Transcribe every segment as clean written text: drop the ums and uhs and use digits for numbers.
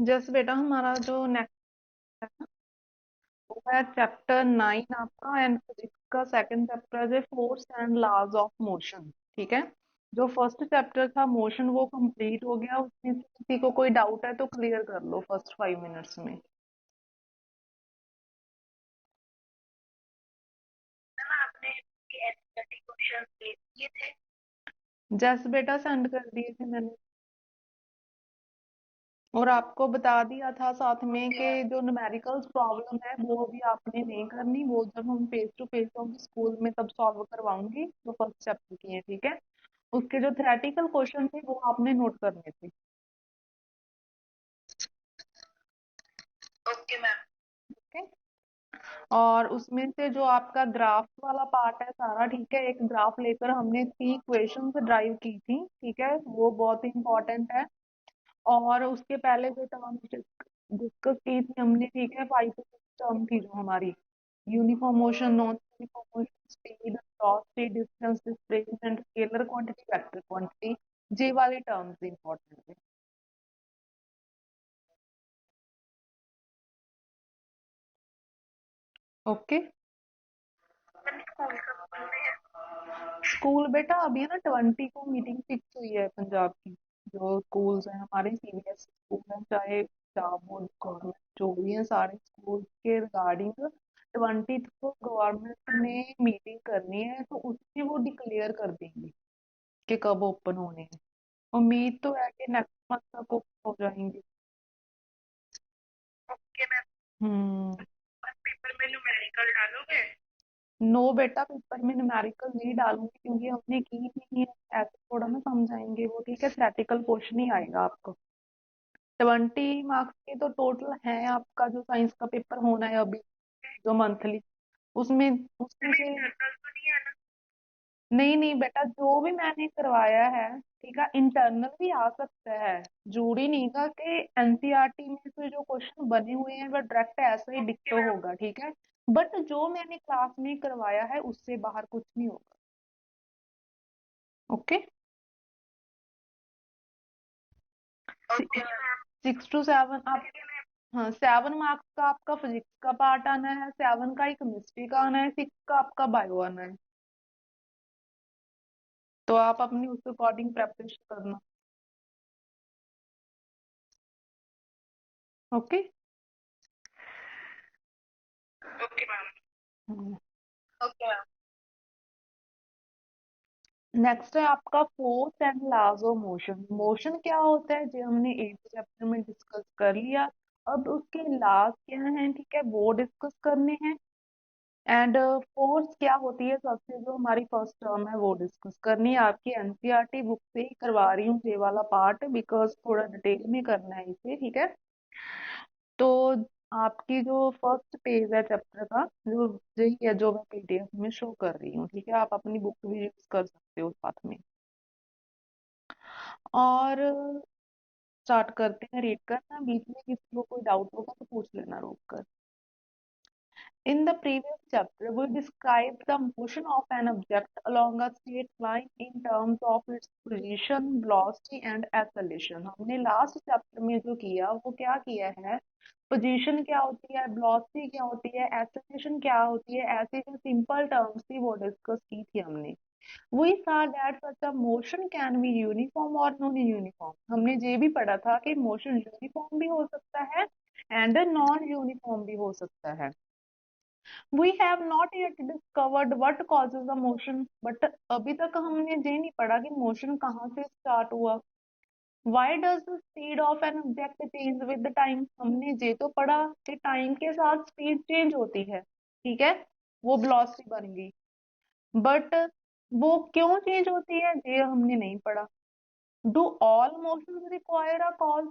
Just बेटा हमारा जो नेक्स्ट है ना, वो है चैप्टर 9 आपका, एंड फिजिक्स का सेकंड चैप्टर है force and laws of motion. ठीक है। जो फर्स्ट चैप्टर था मोशन वो कंप्लीट हो गया। उसमें से किसी को कोई डाउट है तो क्लियर कर लो फर्स्ट 5 मिनट्स में। जस्ट बेटा सेंड कर दिए थे मैंने। और आपको बता दिया था साथ में कि जो न्यूमेरिकल्स प्रॉब्लम है वो भी आपने नहीं करनी, वो जब हम फेस टू फेस होंगे स्कूल में तब सॉल्व करवाऊंगी, जो फर्स्ट चैप्टर की है। ठीक है। उसके जो थ्योरेटिकल क्वेश्चन थे वो आपने नोट करने थे। ओके। और उसमें से जो आपका ग्राफ वाला पार्ट है सारा, ठीक है, एक ग्राफ लेकर हमने 3 इक्वेशंस ड्राइव की थी। ठीक है, वो बहुत ही इंपॉर्टेंट है। और उसके पहले जो टर्म डिस्कस की थी हमने, ठीक है, 5 to 6 टर्म थी जो हमारी, uniform motion, non uniform motion, speed, velocity, distance, displacement, scalar quantity, vector quantity, ये वाले टर्म्स इंपॉर्टेंट है। ओके। स्कूल बेटा अभी है ना 20 को मीटिंग फिक्स हुई है पंजाब की। जो स्कूल्स हैं हमारे सीबीएसई स्कूल हैं, चाहे पंजाब बोर्ड गवर्नमेंट, जो भी है सारे स्कूल के रिगार्डिंग 20 को गवर्नमेंट ने मीटिंग करनी है, तो उसमें वो डिक्लेयर कर देंगे कि कब ओपन होने हैं। उम्मीद तो है कि नेक्स्ट मंथ तक ओपन हो जाएंगे। हम्म। नो बेटा, पेपर में न्यूमेरिकल नहीं डालूंगी क्योंकि हमने की नहीं है, ऐसे थोड़ा ना समझाएंगे वो। ठीक है, प्रैक्टिकल क्वेश्चन ही आएगा आपको। 20 मार्क्स के तो टोटल है आपका, जो साइंस का पेपर होना है अभी, जो मंथली, उसमें उसमें से नहीं नहीं बेटा, जो भी मैंने करवाया है, ठीक है, इंटरनल भी आ सकता है। जरूरी नहीं का कि एनसीईआरटी में से जो क्वेश्चन बने हुए हैं वो डायरेक्ट ऐसा ही डिक्टो होगा। ठीक है, बट जो मैंने क्लास में करवाया है उससे बाहर कुछ नहीं होगा। ओके। 6 to 7 आप, हाँ, 7 मार्क्स का आपका फिजिक्स का पार्ट आना है, 7 का ही केमिस्ट्री का आना है, 6 का आपका बायो आना है। तो आप अपनी उस अकॉर्डिंग प्रेपरेशन करना। ओके। नेक्स्ट है आपका force and laws of motion. Motion क्या होता है जो हमने 8th चैप्टर में डिस्कस कर लिया। अब उसके लॉज क्या हैं, ठीक है, वो डिस्कस करने हैं। एंड फोर्स क्या होती है, सबसे जो हमारी फर्स्ट टर्म है वो डिस्कस करनी है। आपकी एनसीईआरटी बुक से ही करवा रही हूँ ये वाला पार्ट, बिकॉज थोड़ा डिटेल में करना है इसे। ठीक है। तो आपकी जो फर्स्ट पेज है चैप्टर का, जो यही है जो मैं पीडीएफ में शो कर रही हूँ। ठीक है, आप अपनी बुक भी यूज कर सकते हो साथ में। और स्टार्ट करते हैं रीड करना। बीच में किसी को कोई डाउट होगा तो पूछ लेना रोक कर। In the previous chapter, we described the motion of an object along a straight line in terms of its position, velocity and acceleration। हमने लास्ट चैप्टर में जो किया वो क्या किया है, पोजीशन क्या होती है, वेलोसिटी क्या होती है, एक्सेलरेशन क्या होती है, ऐसी जो सिंपल टर्म्स थी वो डिस्कस की थी हमने। We saw that such a motion can be uniform or non-uniform। हमने ये भी पढ़ा था कि मोशन यूनिफॉर्म भी हो सकता है एंड नॉन यूनिफॉर्म भी हो सकता है। We have not yet discovered what causes the motion, but अभी तक हमने ये नहीं पढ़ा कि मोशन कहाँ से स्टार्ट हुआ। Why does the speed of an object change with the time? हमने ये तो पढ़ा कि टाइम के साथ स्पीड चेंज होती है। ठीक है, वो वेलोसिटी बन गई, बट वो क्यों चेंज होती है ये हमने नहीं पढ़ा। Do all motion require a cause?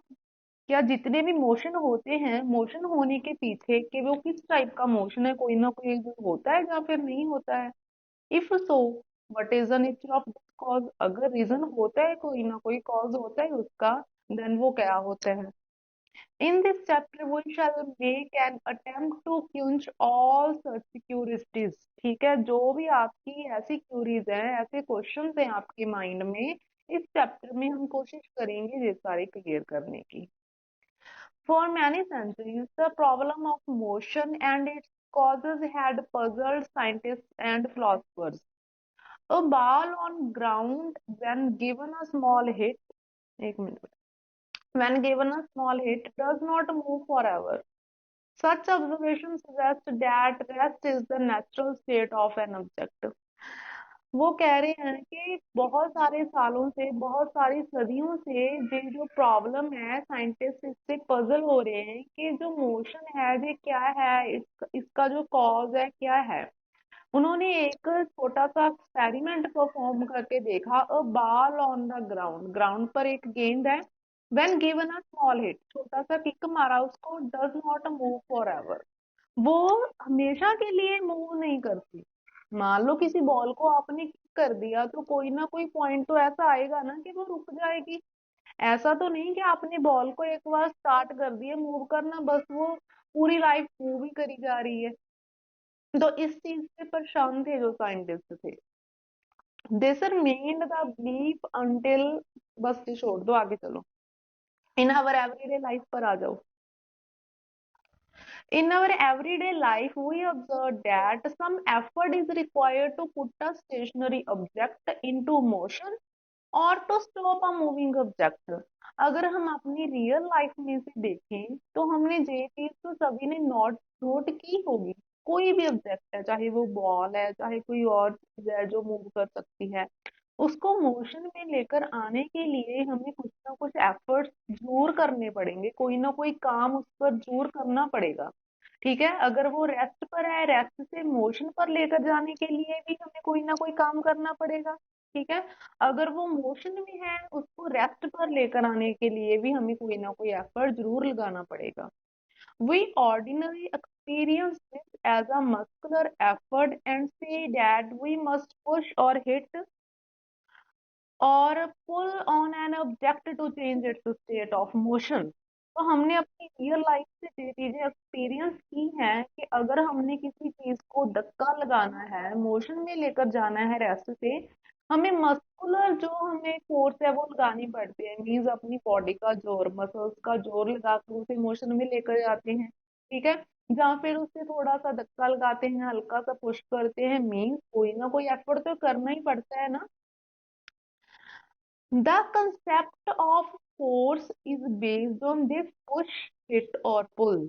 क्या जितने भी मोशन होते हैं, मोशन होने के पीछे कि वो किस टाइप का मोशन है, कोई ना कोई रीजन होता है या फिर नहीं होता है? If so, what is the nature of this cause? अगर रीजन होता है, कोई ना कोई कॉज होता है उसका, देन वो क्या होता है? In this chapter we shall make an attempt to quench all such curiosities. ठीक है, जो भी आपकी ऐसी क्यूरीज हैं, ऐसे क्वेश्चंस हैं आपके माइंड में, इस चैप्टर में हम कोशिश करेंगे ये सारे क्लियर करने की। For many centuries, the problem of motion and its causes had puzzled scientists and philosophers. A ball on ground, when given a small hit, एक minute, when given a small hit, does not move forever. Such observations suggest that rest is the natural state of an object. वो कह रहे हैं कि बहुत सारे सालों से, बहुत सारी सदियों से ये जो प्रॉब्लम है, साइंटिस्ट इससे पजल हो रहे हैं कि जो मोशन है ये क्या है, इसका जो कॉज है क्या है। उन्होंने एक छोटा सा एक्सपेरिमेंट परफॉर्म करके देखा। A ball on the ground, ground पर एक गेंद है। When given a small hit, छोटा सा किक मारा उसको, does not move for ever, वो हमेशा के लिए मूव नहीं करती। मान लो किसी बॉल को आपने किक कर दिया तो कोई ना कोई पॉइंट तो ऐसा आएगा ना कि वो रुक जाएगी। ऐसा तो नहीं कि आपने बॉल को एक बार स्टार्ट कर दिया मूव करना, बस वो पूरी लाइफ मूव ही करी जा रही है। तो इस चीज से परेशान थे जो साइंटिस्ट थे। This remained the belief until, बस ये छोड़ दो, आगे चलो। इन आवर एवरीडे लाइफ पर आ जाओ। In our everyday life, we observe that some effort is required to put a stationary object into motion और to stop a moving object। अगर हम अपनी रियल लाइफ में से देखें तो हमने ये चीज तो सभी ने नोट नोट की होगी। कोई भी ऑब्जेक्ट है, चाहे वो बॉल है, चाहे कोई और चीज है जो मूव कर सकती है, उसको मोशन में लेकर आने के लिए हमें कुछ ना कुछ एफर्ट्स जरूर करने पड़ेंगे, कोई ना कोई काम उस पर जरूर करना पड़ेगा। ठीक है, अगर वो रेस्ट पर है, रेस्ट से मोशन पर लेकर जाने के लिए भी हमें कोई ना कोई काम करना पड़ेगा। ठीक है, अगर वो मोशन में है, उसको रेस्ट पर लेकर आने के लिए भी हमें कोई ना कोई एफर्ट जरूर लगाना पड़ेगा। We ordinarily experience this as a muscular effort and say that we must push or hit और pull on an object to change its state of motion. तो हमने अपनी रियल लाइफ से ये चीजें एक्सपीरियंस की हैं कि अगर हमने किसी चीज को धक्का लगाना है, मोशन में लेकर जाना है रेस्ट से, हमें मस्कुलर जो हमें फोर्स है वो लगानी पड़ती है। मीन्स अपनी बॉडी का जोर, मसल्स का जोर लगाकर उसे मोशन में लेकर जाते हैं। ठीक है, जहाँ फिर उसे थोड़ा सा धक्का लगाते हैं, हल्का सा पुश करते हैं, मीन्स कोई ना कोई एफर्ट तो करना ही पड़ता है ना। The concept of force is based on this push, hit और pull।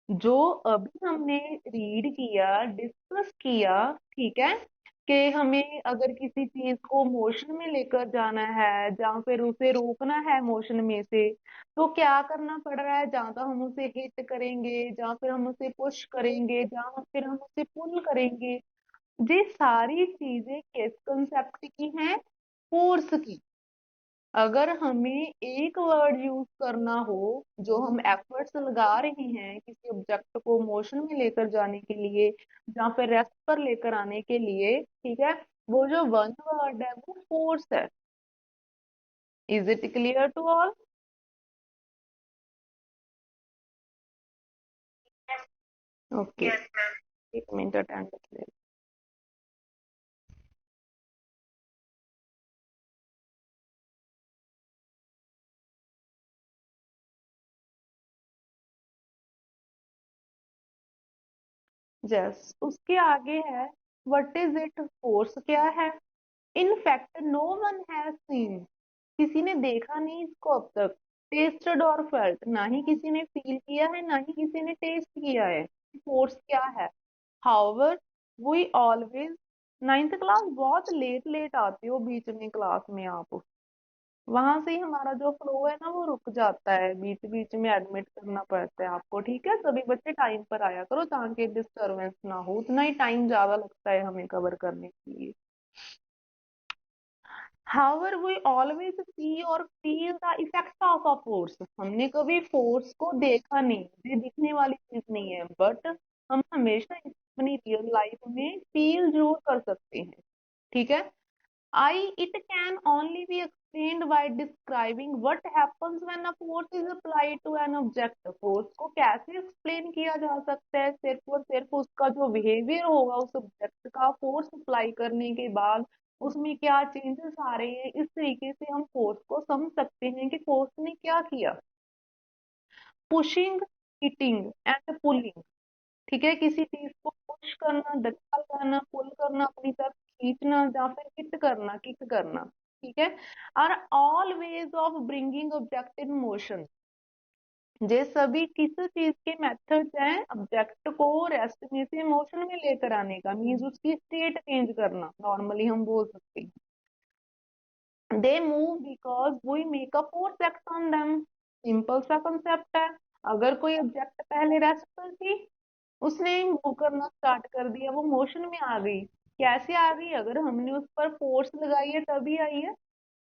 जो अभी हमने रीड किया, डिस्कस किया, ठीक है, कि हमें अगर किसी चीज को मोशन में लेकर जाना है या फिर उसे रोकना है मोशन में से, तो क्या करना पड़ रहा है, जहाँ तो हम उसे हिट करेंगे, जहाँ फिर हम उसे पुश करेंगे, जहाँ फिर हम उसे पुल करेंगे। ये सारी चीजें किस कंसेप्ट की हैं? फोर्स की। अगर हमें एक वर्ड यूज करना हो, जो हम एफर्ट्स लगा रहे हैं किसी ऑब्जेक्ट को मोशन में लेकर जाने के लिए या फिर रेस्ट पर लेकर आने के लिए, ठीक है, वो जो वन वर्ड है वो फोर्स है। Is it clear to all? Okay, एक मिनट अटेंड कर। यस, उसके आगे है व्हाट इज इट, फोर्स क्या है। In fact no one has seen, किसी ने देखा नहीं इसको अब तक। टेस्टेड और फेल्ट, ना ही किसी ने फील किया है, ना ही किसी ने टेस्ट किया है फोर्स क्या है। However we always, ninth class बहुत लेट लेट आते हो बीच में क्लास में आप, वहां से ही हमारा जो फ्लो है ना वो रुक जाता है, बीच बीच में एडमिट करना पड़ता है आपको। ठीक है, सभी बच्चे टाइम पर आया करो ताकि डिस्टरबेंस ना हो, उतना ही टाइम ज्यादा लगता है हमें कवर करने के लिए। However, we always see or feel the effect of a force। हमने कभी फोर्स को देखा नहीं, ये दिखने वाली चीज नहीं है, बट हम हमेशा अपनी रियल लाइफ में फील जरूर कर सकते हैं। ठीक है, it can only be explained by describing what happens when a force is applied to an object। Force को कैसे एक्सप्लेन किया जा सकता है? सिर्फ और सिर्फ उसका जो बिहेवियर होगा उस ऑब्जेक्ट का फोर्स अप्लाई करने के बाद, उसमें क्या चेंजेस आ रहे हैं, इस तरीके से हम फोर्स को समझ सकते हैं कि फोर्स ने क्या किया। Pushing, hitting and pulling. ठीक है, किसी चीज को पुश करना, धक्का लगाना, पुल करना, अपनी तरफ खींचना, या फिर हिट करना, किक करना। ठीक है, are all ways of bringing object in motion. ये सभी किस चीज के मेथड्स हैं? ऑब्जेक्ट को रेस्ट में से मोशन में लेकर आने का, मीन्स उसकी स्टेट चेंज करना, नॉर्मली हम बोल सकते हैं। They move because we make a force act on them. Simple सा कंसेप्ट है। अगर कोई ऑब्जेक्ट पहले रेस्ट पर थी, उसने मूव करना स्टार्ट कर दिया, वो मोशन में आ गई। कैसे आ गई? अगर हमने उस पर फोर्स लगाई है तभी आई है।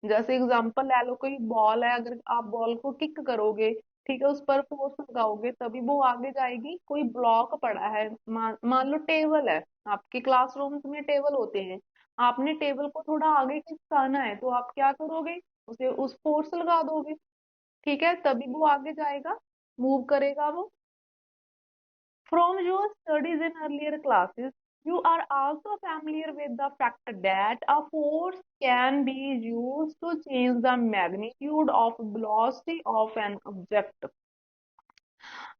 जैसे एग्जांपल ले लो, कोई बॉल है, अगर आप बॉल को किक करोगे, ठीक है, उस पर फोर्स लगाओगे, तभी वो आगे जाएगी। कोई ब्लॉक पड़ा है, मान लो टेबल है, आपके क्लासरूम्स में टेबल होते हैं, आपने टेबल को थोड़ा आगे खिसकाना है, तो आप क्या करोगे? उसे उस फोर्स लगा दोगे। ठीक है, तभी वो आगे जाएगा, मूव करेगा वो। From your studies in earlier classes, you are also familiar with the fact that a force can be used to change the magnitude of velocity of an object.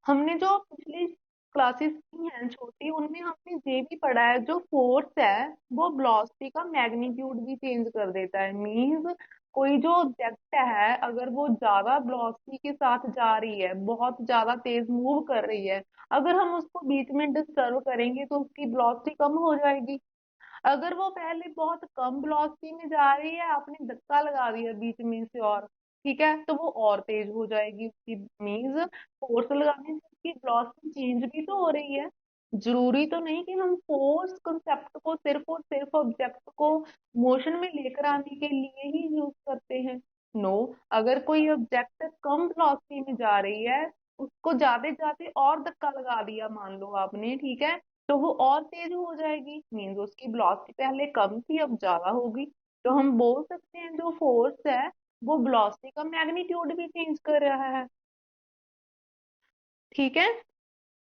हमने जो पिछली क्लासेस की हैं छोटी, उनमें हमने ये भी पढ़ा है, जो फोर्स है वो वेलोसिटी का मैग्नीट्यूड भी चेंज कर देता है। मींस कोई जो ऑब्जेक्ट है, अगर वो ज्यादा वेलोसिटी के साथ जा रही है, बहुत ज्यादा तेज मूव कर रही है, अगर हम उसको बीच में डिस्टर्ब करेंगे तो उसकी वेलोसिटी कम हो जाएगी। अगर वो पहले बहुत कम वेलोसिटी में जा रही है, आपने धक्का लगा दिया बीच में से, और ठीक है, तो वो और तेज हो जाएगी उसकी। मीन्स फोर्स लगाने से उसकी वेलोसिटी चेंज भी तो हो रही है। जरूरी तो नहीं कि हम फोर्स कंसेप्ट को सिर्फ और सिर्फ ऑब्जेक्ट को मोशन में लेकर आने के लिए ही यूज करते हैं। नो, अगर कोई ऑब्जेक्ट कम वेलोसिटी में जा रही है, उसको जाते जाते और धक्का लगा दिया मान लो आपने, ठीक है, तो वो और तेज हो जाएगी। मीन्स उसकी वेलोसिटी पहले कम थी, अब ज्यादा होगी। तो हम बोल सकते हैं जो फोर्स है वो वेलोसिटी का मैग्नीट्यूड भी चेंज कर रहा है। ठीक है,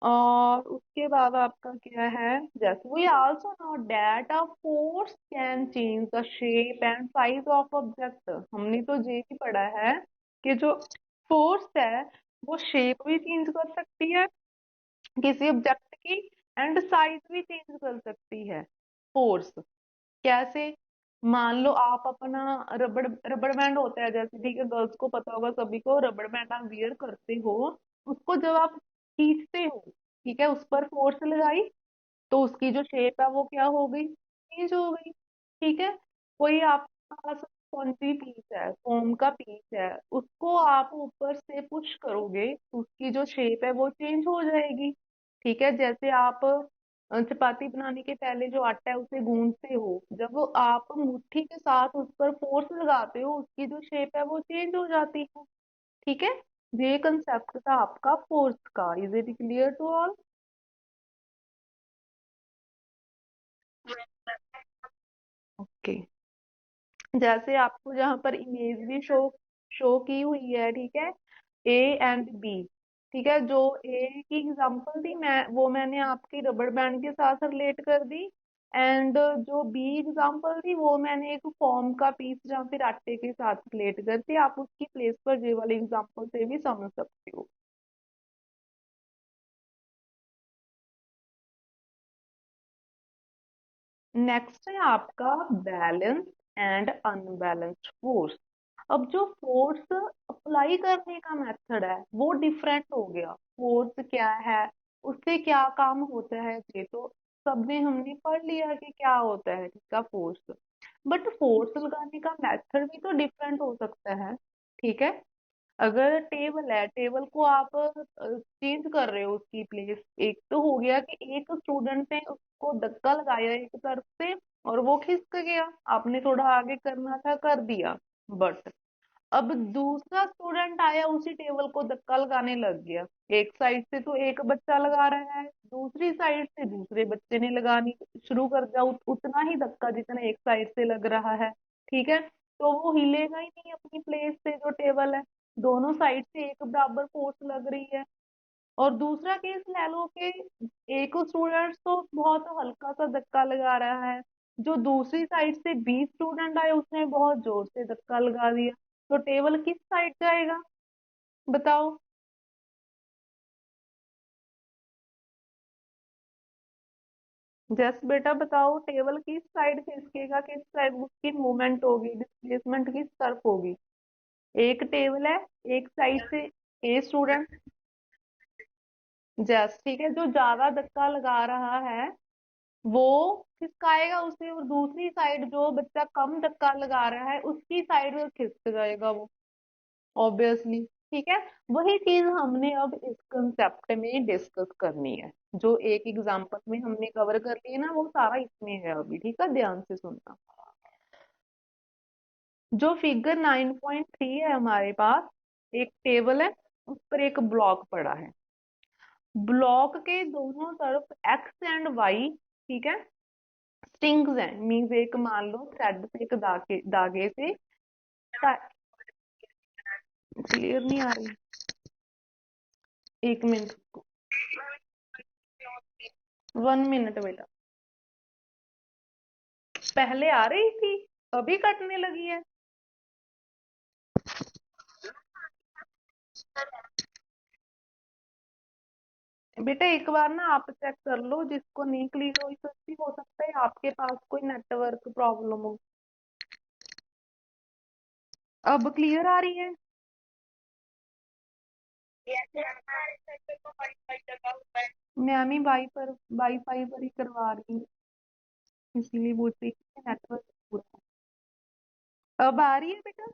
और उसके बाद आपका क्या है? जैसे we also know that a force can change the shape and size of object. हमने तो ये भी पढ़ा है कि जो फोर्स है वो शेप भी चेंज कर सकती है किसी ऑब्जेक्ट की, एंड साइज भी चेंज कर सकती है फोर्स। कैसे? मान लो आप अपना रबड़ रबड़ बैंड होता है जैसे, ठीक है, गर्ल्स को पता होगा, सभी को रबड़ बैंड आप वियर करते हो। उसको जब आप खींचते हो, ठीक है, उस पर फोर्स लगाई, तो उसकी जो शेप है वो क्या हो गई? चेंज हो गई। ठीक है, कोई आपके पास कौन सी पीस है, फोम का पीस है, उसको आप ऊपर से पुश करोगे तो उसकी जो शेप है वो चेंज हो जाएगी। ठीक है, जैसे आप चपाती बनाने के पहले जो आटा है उसे गूंथते हो, जब वो आप मुट्ठी के साथ उस पर फोर्स लगाते हो, उसकी जो शेप है वो चेंज हो जाती है। ठीक है, ये कंसेप्ट था आपका फोर्स का। Is it clear to all? Okay, जैसे आपको जहां पर इमेज भी शो शो की हुई है, ठीक है, ए एंड बी। ठीक है, जो ए की एग्जांपल थी, मैंने आपकी रबड़ बैंड के साथ रिलेट कर दी। एंड जो बी एग्जांपल थी वो मैंने एक फॉर्म का पीस या फिर आटे के साथ रिलेट करती। आप उसकी प्लेस पर ये वाले एग्जांपल से भी समझ सकते हो। नेक्स्ट है आपका बैलेंस एंड अनबैलेंस्ड फोर्स। अब जो फोर्स अप्लाई करने का मेथड है वो डिफरेंट हो गया। फोर्स क्या है, उससे क्या काम होता है, ये तो सबने हमने पढ़ लिया कि क्या होता है इसका फोर्स। बट फोर्स लगाने का मेथड भी तो डिफरेंट हो सकता है। ठीक है, अगर टेबल है, टेबल को आप चेंज कर रहे हो उसकी प्लेस, एक तो हो गया कि एक स्टूडेंट ने उसको धक्का लगाया एक तरफ से और वो खिसक गया, आपने थोड़ा आगे करना था कर दिया। बट अब दूसरा स्टूडेंट आया, उसी टेबल को धक्का लगाने लग गया। एक साइड से तो एक बच्चा लगा रहा है, दूसरी साइड से दूसरे बच्चे ने लगानी शुरू कर दिया उतना ही धक्का जितना एक साइड से लग रहा है। ठीक है, तो वो हिलेगा ही नहीं अपनी प्लेस से जो टेबल है। दोनों साइड से एक बराबर फोर्स लग रही है। और दूसरा केस ले लो कि एक स्टूडेंट तो बहुत हल्का सा धक्का लगा रहा है, जो दूसरी साइड से 20 स्टूडेंट आए उसने बहुत जोर से धक्का लगा दिया, तो टेबल किस साइड जाएगा? बताओ। जस्ट बेटा बताओ, टेबल किस साइड खिसकेगा, किस साइड उसकी मूवमेंट होगी, डिस्प्लेसमेंट किस तरफ होगी? एक टेबल है, एक साइड से ए स्टूडेंट, जस्ट ठीक है, जो ज्यादा धक्का लगा रहा है वो खिसकाएगा उसे, और दूसरी साइड जो बच्चा कम धक्का लगा रहा है उसकी साइड खिसक जाएगा वो, ऑब्वियसली। ठीक है, वही चीज हमने अब इस कंसेप्ट में डिस्कस करनी है। जो एक एग्जांपल में हमने कवर कर लिया ना, वो सारा इसमें है अभी। ठीक है, ध्यान से सुनना। जो फिगर 9.3 है हमारे पास, एक टेबल है, उस पर एक ब्लॉक पड़ा है। ब्लॉक के दोनों तरफ एक्स एंड वाई, ठीक है, स्ट्रिंग्स हैं, मीन्स एक मान लो थ्रेड पे एक धागे से। क्लियर नहीं आ रही? एक मिनट, 1 मिनट बेटा। पहले आ रही थी, अभी कटने लगी है। बेटा एक बार ना आप चेक कर लो, जिसको नहीं क्लियर हो सकती, हो सकता है आपके पास कोई नेटवर्क प्रॉब्लम हो। अब क्लियर आ रही है? मैम ही वाईफाई पर ही करवा रही हूँ, इसीलिए बोल रही थी नेटवर्क पूरा। अब आ रही है बेटा?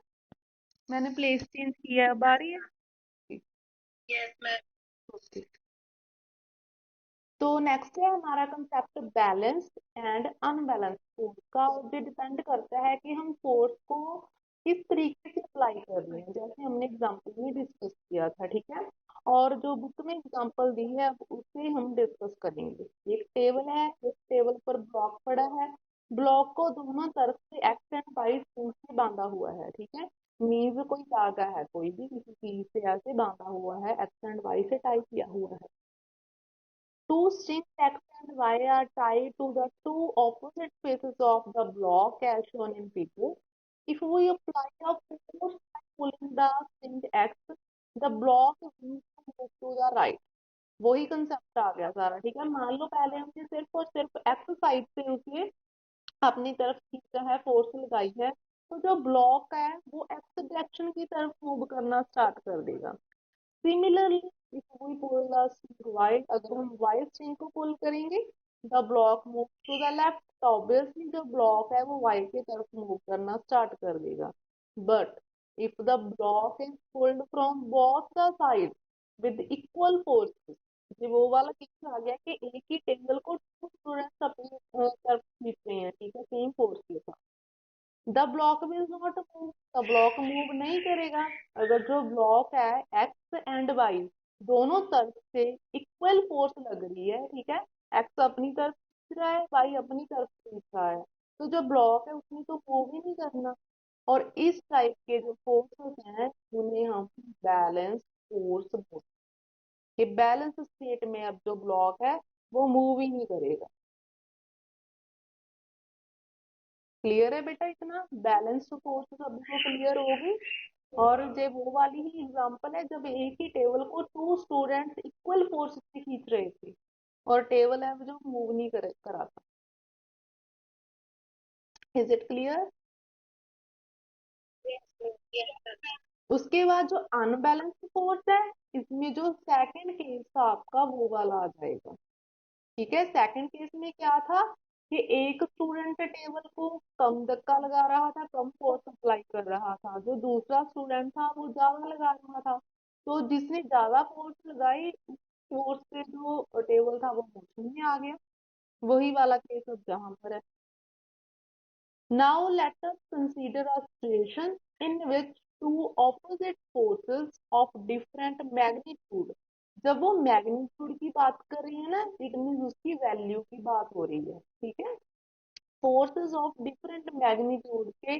मैंने प्लेस चेंज किया है, अब आ रही है? Yes ma'am. ओके। तो नेक्स्ट है हमारा concept balance and unbalance force का। और ये डिपेंड करता है कि हम फोर्स को किस तरीके से अप्लाई कर रहे हैं, जैसे हमने एग्जांपल में डिस्कस किया था। ठीक है, और जो बुक में एग्जांपल दी है अब उसे हम डिस्कस करेंगे। एक टेबल है, उस टेबल पर ब्लॉक पड़ा है, ब्लॉक को दोनों तरफ से एक्स एंड वाई स्क्रू से बांधा हुआ है। ठीक है, मीन्स कोई धागा है, कोई भी किसी चीज से ऐसे बांधा हुआ है, एक्स एंड वाई से टाई किया हुआ है। Two strings X and Y are tied to the two opposite faces of the block as shown in figure. If we apply a force by pulling the string X, the block will move to the right. वही concept आ गया सारा। ठीक है, मान लो पहले हमने सिर्फ और सिर्फ एक्स साइड से उसे अपनी तरफ खींचा है, फोर्स लगाई है, तो जो ब्लॉक है वो एक्स डायरेक्शन की तरफ मूव करना स्टार्ट कर देगा। Similarly, if we pull the string Y, अगर हम वाई स्ट्रिंग को पुल करेंगे, the block move to the left, तो ऑब्वियसली जो ब्लॉक है वो वाई की तरफ मूव करना स्टार्ट कर देगा। But if the block is pulled from both the side with equal forces, ये वो वाला केस आ गया कि एक ही टेबल को टू स्टूडेंट्स अपनी तरफ खींच रहे हैं, ठीक है, सेम फोर्स के साथ, the block will not move, the block move नहीं करेगा। अगर जो ब्लॉक है एक्स एंड वाई दोनों तरफ से इक्वल फोर्स लग रही है, ठीक है, एक्स अपनी तरफ खींच रहा है, वाई अपनी तरफ खींच रहा है, तो जो ब्लॉक है उसने तो मूव ही नहीं करना। और इस टाइप के जो फोर्सेस हैं उन्हें हम बैलेंस फोर्स बोलते हैं। कि बैलेंस स्टेट में अब जो ब्लॉक है वो मूव ही नहीं करेगा। क्लियर है बेटा? इतना बैलेंस फोर्स सभी को क्लियर होगी। और ये वो वाली ही एग्जांपल है जब एक ही टेबल को टू स्टूडेंट्स इक्वल फोर्स से खींच रहे थे, और टेबल है जो मूव नहीं करा था। Is it clear? उसके बाद जो अनबैलेंस्ड फोर्स है, इसमें जो सेकंड केस था आपका वो वाला आ जाएगा। ठीक है, सेकंड केस में क्या था कि एक स्टूडेंट टेबल को कम धक्का लगा रहा था, कम फोर्स अप्लाई कर रहा था, जो दूसरा स्टूडेंट था वो ज्यादा लगा रहा था। तो जिसने ज्यादा फोर्स लगाई, उस फोर्स से जो टेबल था वो मोशन में आ गया। वही वाला केस अब जहां पर है। Now let us consider a situation in which two opposite forces of different magnitude, जब वो मैग्नीट्यूड की बात कर रही है ना, इट मीन उसकी वैल्यू की बात हो रही है। ठीक है, फोर्सेस ऑफ डिफरेंट मैग्नीट्यूड के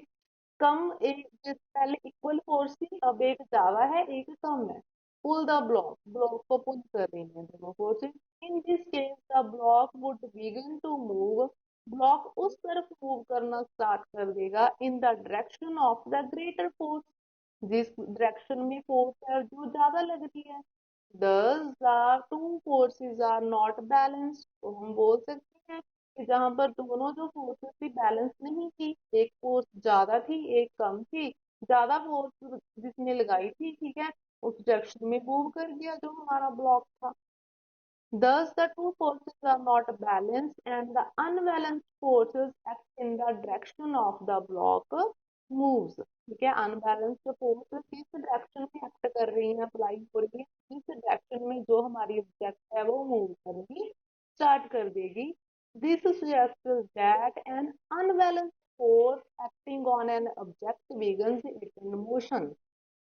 कम, एक पहले इक्वल फोर्स थी, अब एक ज्यादा है एक कम है। पुल द ब्लॉक, ब्लॉक को पुल कर रही है दोनों forces. In this case the block would begin to move, block उस तरफ मूव करना स्टार्ट कर देगा in the direction of the greater force, जिस डायरेक्शन में फोर्स है जो ज्यादा लग रही है। Thus the two forces are not balanced, तो हम बोल सकते हैं कि जहां पर दोनों जो फोर्सेस थी बैलेंस नहीं थी, एक फोर्स ज्यादा थी एक कम थी। ज्यादा फोर्स जिसने लगाई थी, ठीक है, उस डायरेक्शन में मूव कर गया जो हमारा ब्लॉक था। Thus, the two forces are not balanced, and the unbalanced forces act in the direction of the block moves. ठीक है, अनबैलेंस्ड फोर्स किस डायरेक्शन में एक्ट कर रही है, अप्लाई हो रही है, किस डायरेक्शन में जो हमारी ऑब्जेक्ट है वो मूव करनी स्टार्ट कर देगी। This suggests that an unbalanced force acting on an object begins it in motion।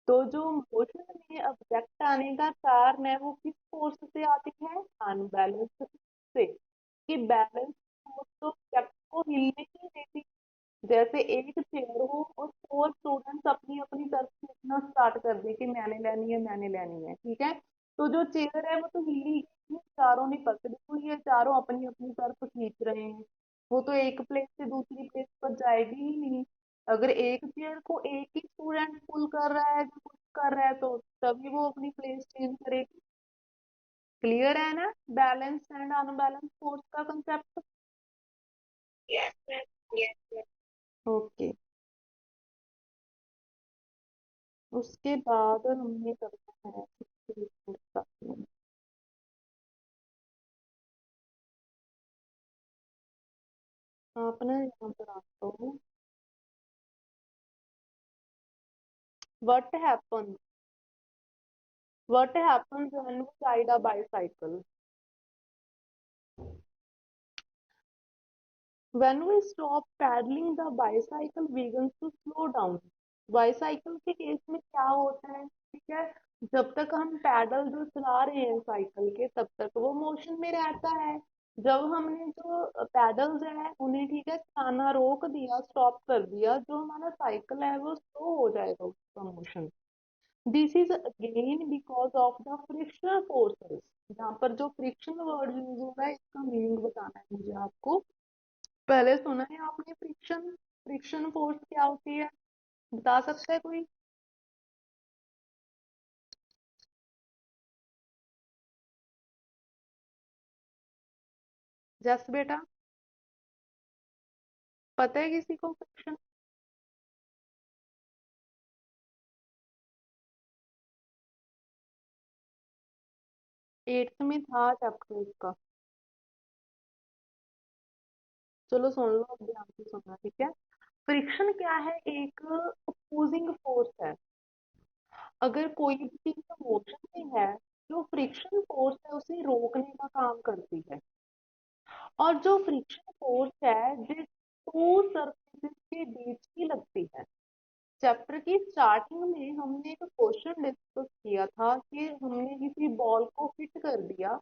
तो जो मोशन में ऑब्जेक्ट आने का कारण है वो किस फोर्स से आती है, अनबैलेंस से। कि बैलेंस फोर्स तो ऑब्जेक्ट को हिलने नहीं देती। जैसे एक चेयर हो और फोर स्टूडेंट्स अपनी अपनी तरफ से लिखना स्टार्ट कर दे कि मैंने लेनी है मैंने लेनी है, ठीक है, तो जो चेयर है वो तो हिल ही गई, चारों ने पकड़ी हुई है, चारों अपनी अपनी तरफ खींच रहे हैं। वो तो एक प्लेस से दूसरी प्लेस पर जाएगी ही नहीं। अगर एक चेयर को एक ही स्टूडेंट पुल कर रहा है जो पुश कर रहा है तो तभी वो अपनी प्लेस चेंज करेगी। क्लियर है ना बैलेंस एंड अनबैलेंस फोर्स का concept? Yes ma'am, yes. Okay. उसके बाद हमने करना है discussion। आप ना यहाँ पर आता हूँ। What happens when we ride a bicycle? When we stop pedaling, the bicycle begins to slow down। Bicycle के केस में क्या होता है, ठीक है, जब तक हम पैडल जो चला रहे हैं साइकिल के तब तक वो मोशन में रहता है। जब हमने जो पैडल्स है उन्हें, ठीक है, चलाना रोक दिया, स्टॉप कर दिया, जो हमारा साइकिल है वो स्लो हो जाएगा उसका motion. This is again because of the frictional forces. यहाँ पर जो फ्रिक्शन वर्ड यूज हो रहा है इसका मीनिंग बताना है मुझे आपको। पहले सुना है आपने फ्रिक्शन? फ्रिक्शन फोर्स क्या होती है, बता सकता है कोई? जस बेटा, पता है किसी को फ्रिक्शन? 8th में था चैप्टर इसका। चलो सुन लो, अब ध्यान से सुनना, ठीक है। फ्रिक्शन क्या है, एक अपोजिंग फोर्स है। अगर कोई भी चीज मोशन में है, जो फ्रिक्शन फोर्स है उसे रोकने का काम करती है। और जो फ्रिक्शन फोर्स है जिस टू सरफेसेस के बीच की लगती है। चैप्टर की स्टार्टिंग में हमने एक क्वेश्चन डिस्कस किया था कि हमने किसी बॉल को हिट कर दिया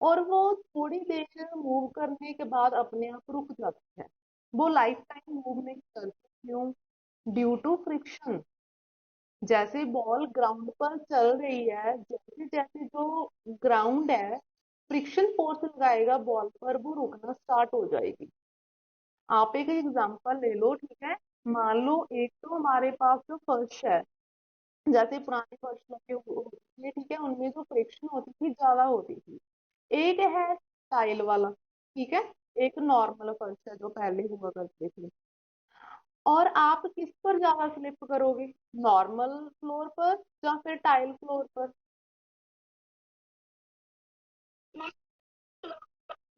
और वो थोड़ी देर मूव करने के बाद अपने आप रुक जाती है। वो लाइफ टाइम मूव नहीं करती, क्यों? Due to friction. जैसे बॉल ग्राउंड पर चल रही है, जैसे जैसे जो ग्राउंड है फ्रिक्शन फोर्स लगाएगा बॉल पर, वो रुकना स्टार्ट हो जाएगी। आप एक एग्जांपल ले लो, ठीक है। मान लो एक तो हमारे पास जो फर्श है, जैसे पुराने फर्श लगे हुए होते थे, ठीक है, उनमें जो फ्रिक्शन होती थी ज्यादा होती थी। एक है टाइल वाला, ठीक है, एक नॉर्मल फर्श है जो पहले हुआ करते थे। और आप किस पर ज्यादा स्लिप करोगे, नॉर्मल फ्लोर पर या फिर टाइल फ्लोर पर?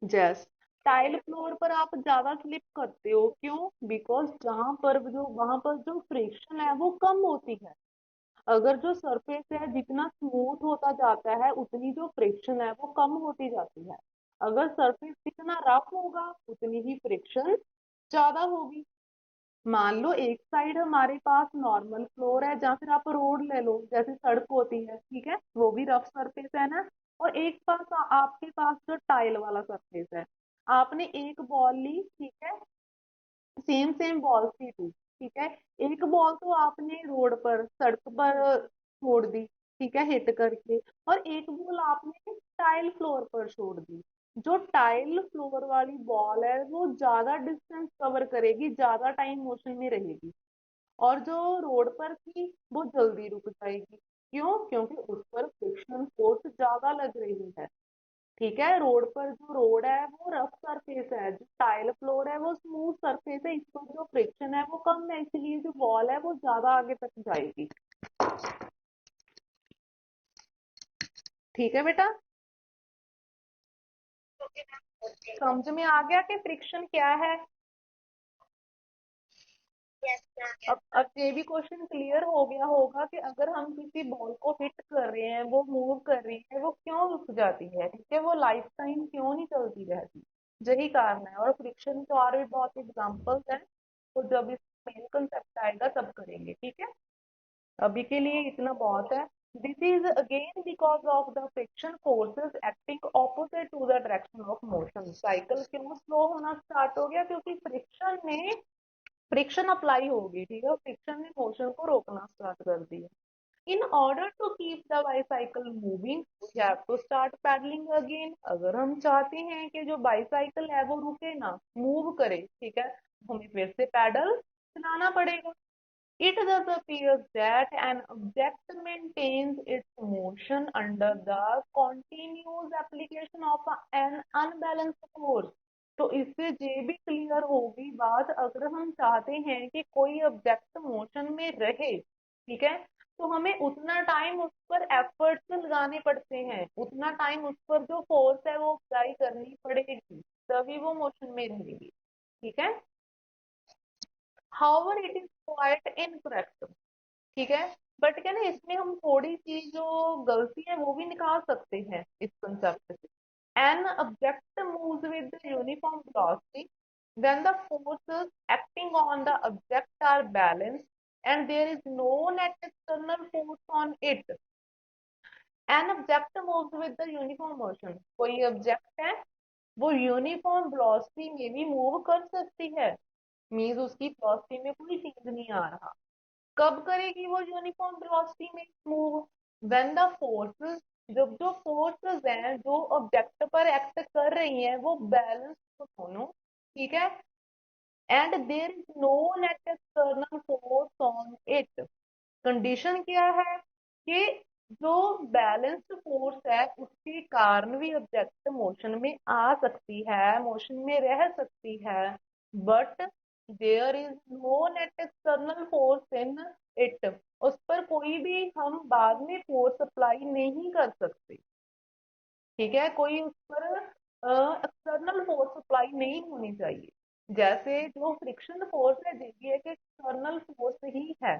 जैस टाइल फ्लोर पर आप ज्यादा स्लिप करते हो, क्यों? बिकॉज जहां पर जो वहां पर जो फ्रिक्शन है वो कम होती है। अगर जो सरफेस है जितना स्मूथ होता जाता है उतनी जो फ्रिक्शन है वो कम होती जाती है। अगर सरफेस जितना रफ होगा उतनी ही फ्रिक्शन ज्यादा होगी। मान लो एक साइड हमारे पास नॉर्मल फ्लोर है, या फिर आप रोड ले लो जैसे सड़क होती है, ठीक है, वो भी रफ सरफेस है ना। और एक पास आपके पास जो टाइल वाला सरफेस है। आपने एक बॉल ली, ठीक है, सेम सेम बॉल थी थी, ठीक है। एक बॉल तो आपने रोड पर सड़क पर छोड़ दी, ठीक है, हिट करके। और एक बॉल आपने टाइल फ्लोर पर छोड़ दी। जो टाइल फ्लोर वाली बॉल है वो ज्यादा डिस्टेंस कवर करेगी, ज्यादा टाइम मोशन में रहेगी। और जो रोड पर थी वो जल्दी रुक जाएगी। क्यों? क्योंकि उस पर फ्रिक्शन फोर्स ज्यादा लग रही है। ठीक है, रोड पर जो रोड है वो रफ सरफेस है, जो टाइल फ्लोर है वो स्मूथ सरफेस है, इस पर जो फ्रिक्शन है वो कम है, इसलिए जो बॉल है वो ज्यादा आगे तक जाएगी। ठीक है बेटा, ओके मैम, ओके। समझ में आ गया कि फ्रिक्शन क्या है। Yes ma'am. अब ये भी क्वेश्चन क्लियर हो गया होगा कि अगर हम किसी बॉल को हिट कर रहे हैं, वो मूव कर रही है, वो क्यों रुक जाती है, ठीक है, वो लाइफ टाइम क्यों नहीं चलती रहती, यही कारण है। और फ्रिक्शन के और भी बहुत एग्जांपल्स हैं, तो जब इस मेन कंसेप्ट आएगा तब करेंगे, ठीक है। अभी के लिए इतना बहुत है। This is again because of the friction forces acting opposite to the direction of motion. Cycle क्यों स्लो होना स्टार्ट हो गया, क्योंकि फ्रिक्शन अप्लाई होगी, ठीक है, फ्रिक्शन ने मोशन को रोकना स्टार्ट कर दिया। In order to keep the bicycle moving we have to start pedalling again. अगर हम चाहते हैं कि जो बाईसाइकिल है वो रुके ना, मूव करे, ठीक है, तो हमें फिर से पैडल चलाना पड़ेगा। It thus appears that an object maintains its motion under the continuous application of an unbalanced force। तो इससे ये भी क्लियर होगी बात, अगर हम चाहते हैं कि कोई ऑब्जेक्ट मोशन में रहे, ठीक है, तो हमें उतना टाइम उस पर एफर्ट्स लगाने पड़ते हैं, उतना टाइम उस पर जो फोर्स है वो अप्लाई करनी पड़ेगी, तभी वो मोशन में रहेगी, ठीक है। However it is quite incorrect, ठीक है, बट क्या ना, इसमें हम थोड़ी सी जो गलती है वो भी निकाल सकते हैं इस कंसेप्ट से। An object moves with uniform velocity when the forces acting on the object are balanced and there is no net external force on it. An object moves with the uniform motion, कोई object है वो uniform velocity में भी move कर सकती है, means उसकी velocity में कोई चेंज नहीं आ रहा। कब करेगी वो यूनिफॉर्म वेलोसिटी में मूव, व्हेन द फोर्सेस, जब जो फोर्सेस हैं जो ऑब्जेक्ट पर एक्ट कर रही हैं वो बैलेंस तो दोनों, ठीक है, and there is no net external force on it. Condition क्या है कि जो बैलेंस्ड फोर्स है उसके कारण भी ऑब्जेक्ट मोशन में आ सकती है, मोशन में रह सकती है, but there is no net external force in it. उस पर कोई भी हम बाद में फोर्स अप्लाई नहीं कर सकते, ठीक है, कोई उस पर एक्सटर्नल फोर्स अप्लाई नहीं होनी चाहिए। जैसे जो फ्रिक्शन फोर्स है ये भी एक एक्सटर्नल फोर्स ही है।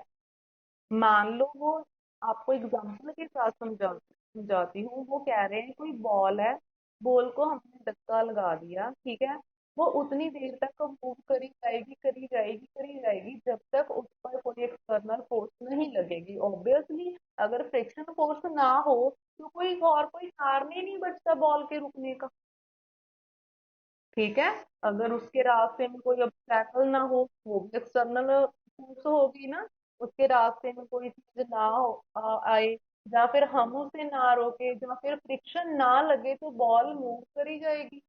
मान लो वो, आपको एग्जांपल के साथ समझाती हूँ, वो कह रहे हैं कोई बॉल है, बॉल को हमने धक्का लगा दिया, ठीक है, वो उतनी देर तक मूव करी जाएगी करी जाएगी करी जाएगी जब तक उस पर कोई एक्सटर्नल फोर्स नहीं लगेगी। ऑब्वियसली अगर फ्रिक्शन फोर्स ना हो तो कोई कारण ही नहीं बचता बॉल के रुकने का, ठीक है। अगर उसके रास्ते में कोई ऑब्स्टेकल ना हो, वो भी एक्सटर्नल फोर्स होगी ना, उसके रास्ते में कोई चीज ना हो आए, या फिर हम उसे ना रोके, या फिर फ्रिक्शन ना लगे, तो बॉल मूव करी जाएगी।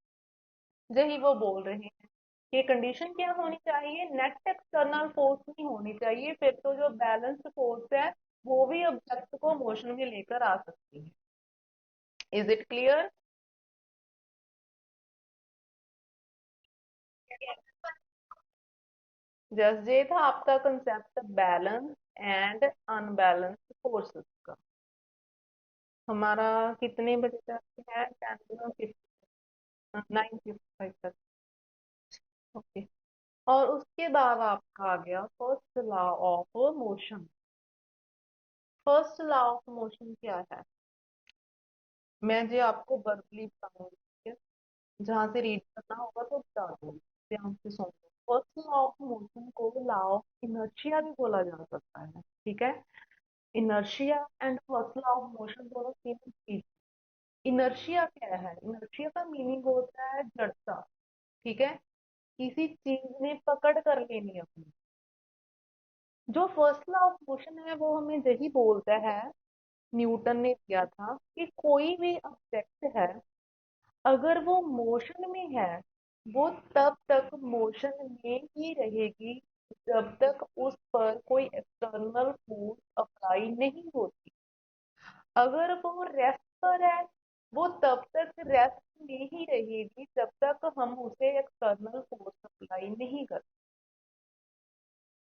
यही वो बोल रहे हैं कि कंडीशन क्या होनी चाहिए, नेट एक्सटर्नल फोर्स नहीं होनी चाहिए, फिर तो जो बैलेंस्ड फोर्स है वो भी ऑब्जेक्ट को मोशन में लेकर आ सकती है। Is it clear. जस्ट ये था आपका concept balance and unbalance forces का। हमारा कितने बजे तक है, 9:55 तक, ओके। और उसके बाद आपका आ गया first law of motion. First law of motion क्या है, मैं जो आपको वर्बली बताऊंगी, ठीक है, जहां से रीड करना होगा तो बता दूंगी, ध्यान से सुन लो। फर्स्ट लॉ ऑफ मोशन को लॉ ऑफ इनर्शिया भी बोला जा सकता है, ठीक है। Inertia and first law of motion दोनों सेम चीज। इनर्शिया क्या है, इनर्शिया का मीनिंग होता है जड़ता, ठीक है, किसी चीज ने पकड़ कर लेनी अपनी। जो फर्स्ट लॉ ऑफ मोशन है वो हमें यही बोलता है, न्यूटन ने दिया था, कि कोई भी ऑब्जेक्ट है अगर वो मोशन में है वो तब तक मोशन में ही रहेगी जब तक उस पर कोई एक्सटर्नल फोर्स अप्लाई नहीं होती। अगर वो रेस्ट पर है वो तब तक रेस्ट में ही रहेगी जब तक हम उसे एक्सटर्नल फोर्स अप्लाई नहीं करते।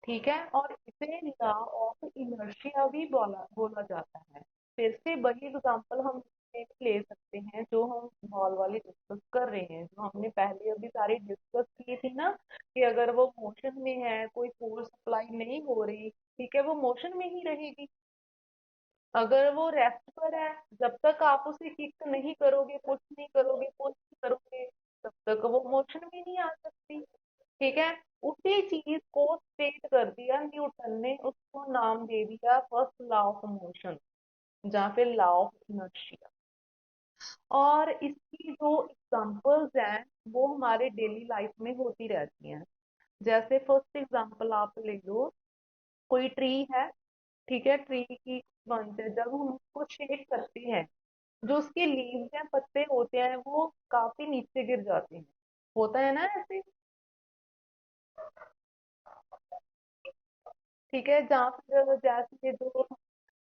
ठीक है, और इसे लॉ ऑफ इनर्शिया भी बोला बोला जाता है। फिर से वही एग्जांपल हम इसमें भी ले सकते हैं जो हम बॉल वाली डिस्कस कर रहे हैं, जो हमने पहले अभी सारी डिस्कस की थी ना, कि अगर वो मोशन में है, कोई फोर्स अप्लाई नहीं हो रही, ठीक है, वो मोशन में ही रहेगी। अगर वो रेस्ट पर है, जब तक आप उसे किक नहीं करोगे, पुश नहीं करोगे, पुश नहीं करोगे, तब तक वो मोशन में नहीं आ सकती। ठीक है, उसी चीज को स्टेट कर दिया न्यूटन ने, उसको नाम दे दिया फर्स्ट लॉ ऑफ मोशन, जहाँ पे लॉ ऑफ इनर्शिया। और इसकी जो एग्जांपल्स हैं वो हमारे डेली लाइफ में होती रहती हैं। जैसे फर्स्ट एग्जांपल आप ले लो, कोई ट्री है, ठीक है, ट्री की ब्रांच है, जब हम उसको शेक करते हैं, जो उसके लीव्स हैं, पत्ते होते हैं, वो काफी नीचे गिर जाते हैं। होता है ना ऐसे? ठीक है, जहाँ फिर जैसे जो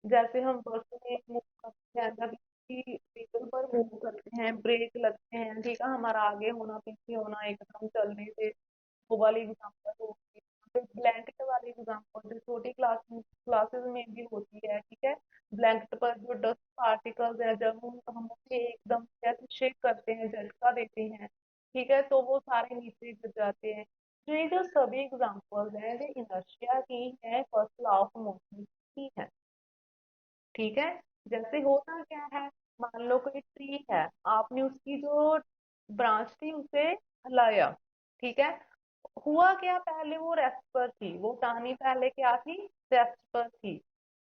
जैसे हम बस में मूव करते हैं या किसी व्हीकल पर मूव करते हैं, ब्रेक लगते हैं, ठीक है, हमारा आगे होना पीछे होना एकदम चलने से, वो वाली एग्जाम्पल होगी। फिर ब्लैंकेट वाली एग्जाम्पल जो छोटी क्लासेस में भी होती है, ठीक है, ब्लैंकेट पर जो डस्ट पार्टिकल्स है, जब हम उसे एकदम से ऐसे शेक करते हैं, झटका देते हैं, ठीक है, तो वो सारे नीचे गिर जाते हैं। तो ये जो सभी एग्जाम्पल्स हैं ये इनर्शिया की है, फर्स्ट लॉ ऑफ मोशन की है। ठीक है, जैसे होता क्या है, मान लो कोई ट्री है, आपने उसकी जो ब्रांच थी उसे हिलाया, ठीक है, हुआ क्या, पहले वो रेस्ट पर थी, वो टहनी पहले क्या थी, रेस्ट पर थी।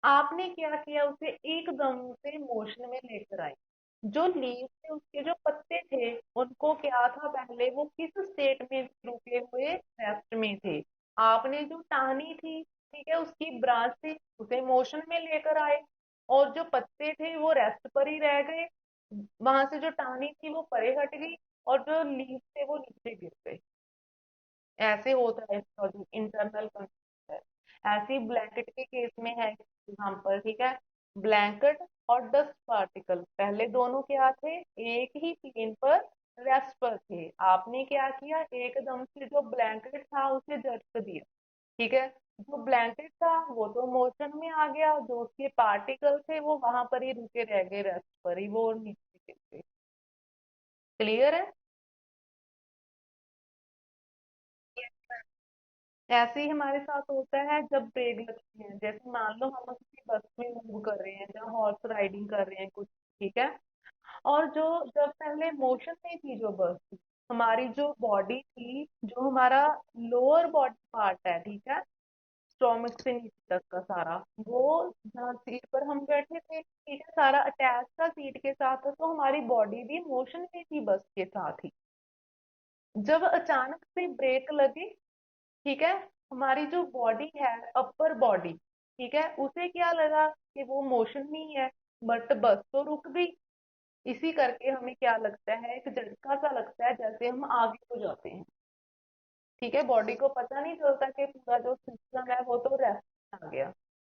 आपने क्या किया, उसे एकदम से मोशन में लेकर आए। जो लीव थे, उसके जो पत्ते थे, उनको क्या था, पहले वो किस स्टेट में रुके हुए, रेस्ट में थे। आपने जो टहनी थी, ठीक है, उसकी ब्रांच थी, उसे मोशन में लेकर आए, और जो पत्ते थे वो रेस्ट पर ही रह गए। वहां से जो टहनी थी वो परे हट गई, और जो लीव थे वो नीचे गिर गए। ऐसे होता है इसका जो इंटरनल कंसेप्ट है। ऐसे ही ब्लैंकेट के केस में है एग्जाम्पल, ठीक है, ब्लैंकेट और डस्ट पार्टिकल पहले दोनों क्या थे, एक ही प्लेन पर रेस्ट पर थे। आपने क्या किया, एकदम से जो ब्लैंकेट था उसे झटक दिया, ठीक है, जो ब्लैंकेट था वो तो मोशन में आ गया, जो उसके पार्टिकल थे वो वहां पर ही रुके रह गए, रेस्ट पर ही, वो नीचे गिर गए। क्लियर है? ऐसे ही हमारे साथ होता है जब ब्रेक लगती है, जैसे मान लो हम किसी बस में मूव कर रहे हैं, जहाँ हॉर्स राइडिंग कर रहे हैं कुछ, ठीक है, और जो जब पहले मोशन में थी जो बस, हमारी जो बॉडी थी, जो हमारा लोअर बॉडी पार्ट है, ठीक है, स्टोमक से नीचे तक का सारा, वो जहाँ सीट पर हम बैठे थे, ठीक है, सारा अटैच था सीट के साथ, तो हमारी बॉडी भी मोशन में थी बस के साथ ही। जब अचानक से ब्रेक लगी, ठीक है, हमारी जो बॉडी है, अपर बॉडी, ठीक है, उसे क्या लगा कि वो मोशन में ही है, बट बस तो रुक गई। इसी करके हमें क्या लगता है, एक झटका सा लगता है, जैसे हम आगे हो जाते हैं। ठीक है, बॉडी को पता नहीं चलता कि पूरा जो सिस्टम है वो तो रेस्ट में आ गया।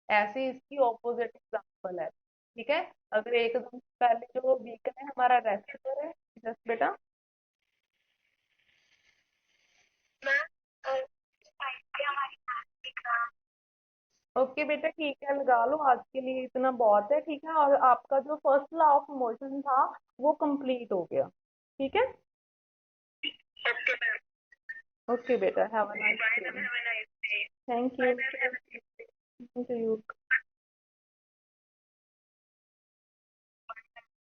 ऐसे इसकी ऑपोजिट एग्जाम्पल है। ठीक है, अगर एकदम पहले जो व्हीकल है हमारा रेस्ट पर है, जस्ट बेटा। मैम साइड पे हमारी मैम दिख रहा ओके बेटा, ठीक है, लगा लो, आज के लिए इतना बहुत है, ठीक है, और आपका जो फर्स्ट लॉ ऑफ मोशन था वो कंप्लीट हो गया। ठीक है, है। Okay ma'am. ओके बेटा, have a nice bye ma'am, day. Have a nice day. Thank bye you. Ma'am, have a nice day. Thank you.